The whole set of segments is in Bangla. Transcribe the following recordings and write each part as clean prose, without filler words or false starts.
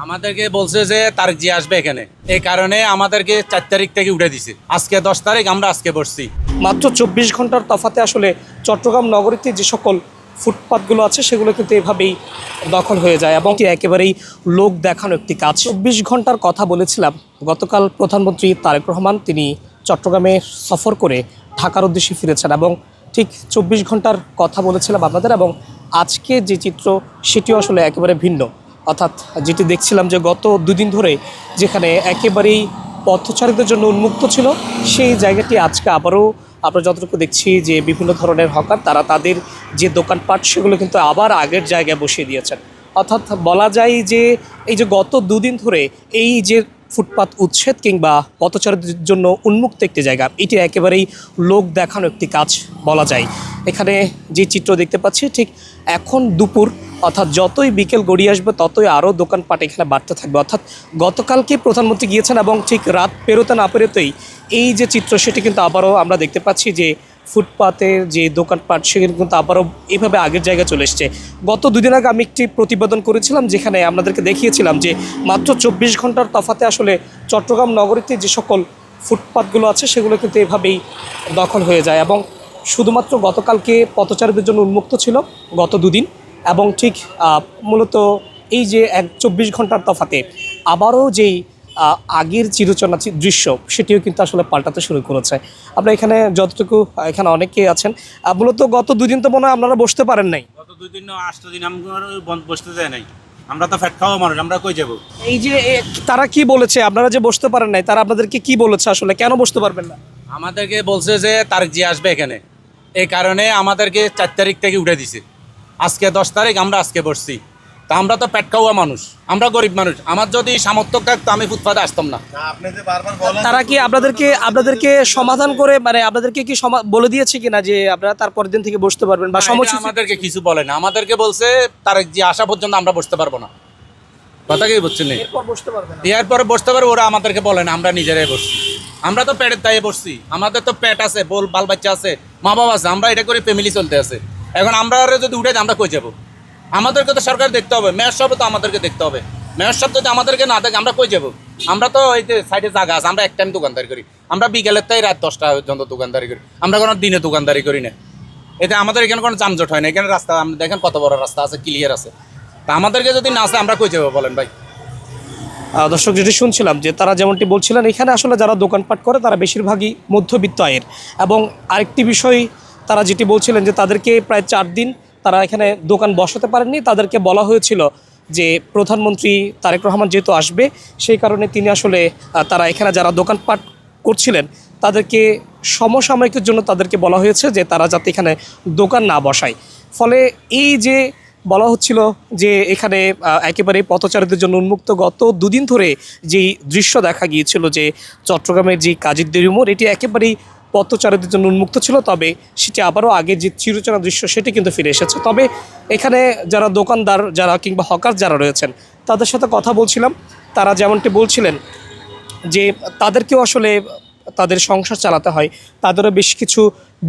আমাদেরকে বলছে যে তারিখ জি আসবে এখানে, এই কারণে আমাদেরকে 4 তারিখ থেকে উঠে দিছে। আজকে 10 তারিখ, আমরা আজকে বসছি। মাত্র 24 ঘন্টার তফাতে আসলে চট্টগ্রাম নগরীতে যে সকল ফুটপাতগুলো আছে সেগুলো কিন্তু এভাবেই দখল হয়ে যায় এবং একেবারেই লোক দেখানো একটি কাজ। 24 ঘন্টার কথা বলেছিলাম, গতকাল প্রধানমন্ত্রী তারেক রহমান তিনি চট্টগ্রামে সফর করে ঢাকার উদ্দেশ্যে ফিরেছেন এবং ঠিক 24 ঘন্টার কথা বলেছিলাম আপনাদের, এবং আজকে যে চিত্র সেটিও আসলে একেবারে ভিন্ন। অর্থাৎ যেটি দেখছিলাম যে গত দুদিন ধরে যেখানে একেবারেই পথচারীদের জন্য উন্মুক্ত ছিল, সেই জায়গাটি আজকে আবারও আমরা যতটুকু দেখছি যে বিভিন্ন ধরনের হকার তারা তাদের যে দোকানপাট সেগুলো কিন্তু আবার আগের জায়গায় বসিয়ে দিয়েছেন। অর্থাৎ বলা যায় যে এই যে গত দুদিন ধরে এই যে ফুটপাত উচ্ছেদ কিংবা পথচারীদের জন্য উন্মুক্ত একটি জায়গা, এটি একেবারেই লোক দেখানো একটি কাজ বলা যায়। এখানে যে চিত্র দেখতে পাচ্ছি ঠিক এখন দুপুর, অর্থাৎ যতই বিকেল গড়িয়ে আসবে ততই আরও দোকানপাট এখানে বাড়তে থাকবে। অর্থাৎ গতকালকে প্রধানমন্ত্রী গিয়েছেন এবং ঠিক রাত পেরোতে না পেরোতেই এই যে চিত্র সেটি কিন্তু আবারও আমরা দেখতে পাচ্ছি যে ফুটপাতের যে দোকানপাট সেগুলো কিন্তু আবারও এইভাবে আগের জায়গায় চলে এসছে। গত দুদিন আগে আমি একটি প্রতিবেদন করেছিলাম যেখানে আপনাদেরকে দেখিয়েছিলাম যে মাত্র 24 ঘন্টার তফাতে আসলে চট্টগ্রাম নগরীতে যে সকল ফুটপাতগুলো আছে সেগুলো কিন্তু এভাবেই দখল হয়ে যায় এবং শুধুমাত্র গতকালকে পথচারীদের জন্য উন্মুক্ত ছিল গত দুদিন, এবং ঠিক মূলত এই যে 24 ঘন্টার তফাতে আবারও যেই আগের চিরচেনা দৃশ্য সেটিও কিন্তু আসলে পাল্টাতে শুরু করেছে। আমরা এখানে যতটুকু এখানে অনেকেই আছেন, মূলত গত দুদিন তো মনে হয় আপনারা বসতে পারেন নাই। গত 2 দিন 8 দিন আমরা বসতে দেয় নাই। আমরা তো ফ্যাট খাওয়া মানুষ, আমরা কই যাব? এই যে তারা কি বলেছে, আপনারা যে বসতে পারেন নাই, তারা আপনাদেরকে কি বলেছে, আসলে কেন বসতে পারবেন না? আমাদেরকে বলছে যে তারিখ জি আসবে এখানে, এই কারণে আমাদেরকে 4 তারিখ থেকে উঠে দিছে। আজকে 10 তারিখ, আমরা আজকে বসছি। তা আমরা তো পেট খাওয়া মানুষ, আমরা গরিব মানুষ। আমার যদি সামর্থ্য থাকতো আমি ফুটপাতে আসতাম না। তারা কি আপনাদেরকে সমাধান করে, মানে আপনাদেরকে কি বলে দিয়েছে কিনা যে আপনারা তারপরের দিন থেকে বসতে পারবেন বা সমস্যা? আমাদেরকে কিছু বলে না, আমাদেরকে বলছে তারিখ জি আসা পর্যন্ত আমরা বসতে পারবো না। কথা কি বুঝছেন? এরপর বসতে পারবেন না, এরপরে বসতে পারবো, ওরা আমাদেরকে বলে না, আমরা নিজেরাই বসছি। আমরা তো পেটের দায়ে বসছি, আমাদের তো পেট আছে, বাল বাচ্চা আছে, মা বাবা আছে, আমরা এটা করে ফ্যামিলি চলতে আছে। এখন আমরা যদি উঠে আমরা কই যাবো? আমাদেরকে তো সরকার দেখতে হবে, মেয়র সাহেব তো আমাদেরকে দেখতে হবে। মেয়র সাহেব যদি আমাদেরকে না দেখে আমরা কই যাবো? আমরা তো ওই যে সাইডে জায়গা আছে, আমরা এক টাইম দোকানদারি করি, আমরা বিকেলের তাই রাত 10টা পর্যন্ত দোকানদারি করি, আমরা কোনো দিনে দোকানদারি করি না। এতে আমাদের এখানে কোনো যানজট হয় না, এখানে রাস্তা দেখেন কত বড় রাস্তা আছে, ক্লিয়ার আছে। তা আমাদেরকে যদি না আসে আমরা কই যাবো বলেন ভাই? দর্শক, যেটি শুনছিলাম যে তারা যেমনটি বলছিলেন, এখানে আসলে যারা দোকানপাট করে তারা বেশিরভাগই মধ্যবিত্ত আয়ের, এবং আরেকটি বিষয় তারা যেটি বলছিলেন যে তাদেরকে প্রায় 4 দিন তারা এখানে দোকান বসাতে পারেননি। তাদেরকে বলা হয়েছিল যে প্রধানমন্ত্রী তারেক রহমান যেহেতু আসবে সেই কারণে তিনি আসলে তারা এখানে যারা দোকানপাট করছিলেন তাদেরকে সমসাময়িকের জন্য তাদেরকে বলা হয়েছে যে তারা যাতে এখানে দোকান না বসায়। ফলে এই যে বলা হচ্ছিল যে এখানে একেবারে পথচারীদের জন্য উন্মুক্ত, গত দুদিন ধরে যেই দৃশ্য দেখা গিয়েছিল যে চট্টগ্রামের যে কাজীরদেরী মোড় এটি একেবারেই পথচারীদের জন্য উন্মুক্ত ছিল, তবে সেটি আবারও আগের যে চিরচেনা দৃশ্য সেটি কিন্তু ফিরে এসেছে। তবে এখানে যারা দোকানদার যারা কিংবা হকার যারা রয়েছেন তাদের সাথে কথা বলছিলাম, তারা যেমনটি বলছিলেন যে তাদেরকেও আসলে তাদের সংসার চালাতে হয়, তাদেরও বেশ কিছু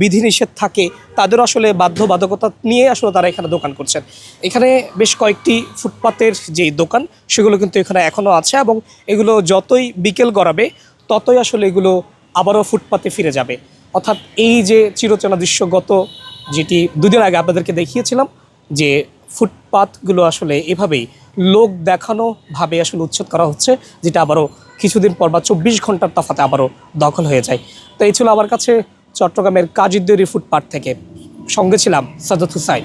বিধিনিষেধ থাকে, তাদেরও আসলে বাধ্যবাধকতা নিয়ে আসলে তারা এখানে দোকান করছেন। এখানে বেশ কয়েকটি ফুটপাতের যেই দোকান সেগুলো কিন্তু এখানে এখনও আছে, এবং এগুলো যতই বিকেল গড়াবে ততই আসলে এগুলো আবারও ফুটপাতে ফিরে যাবে। অর্থাৎ এই যে চিরচেনা দৃশ্য গত যেটি দুদিন আগে আপনাদেরকে দেখিয়েছিলাম যে ফুটপাতগুলো আসলে এভাবেই লোক দেখানোভাবে আসলে উচ্ছেদ করা হচ্ছে, যেটা আবারও কিছুদিন পর বা 24 ঘন্টার তফাতে আবারও দখল হয়ে যায়। তো এই ছিল আমার কাছে চট্টগ্রামের কাজীরদেরী ফুটপাত থেকে, সঙ্গে ছিলাম সাজ্জাদ হোসাইন।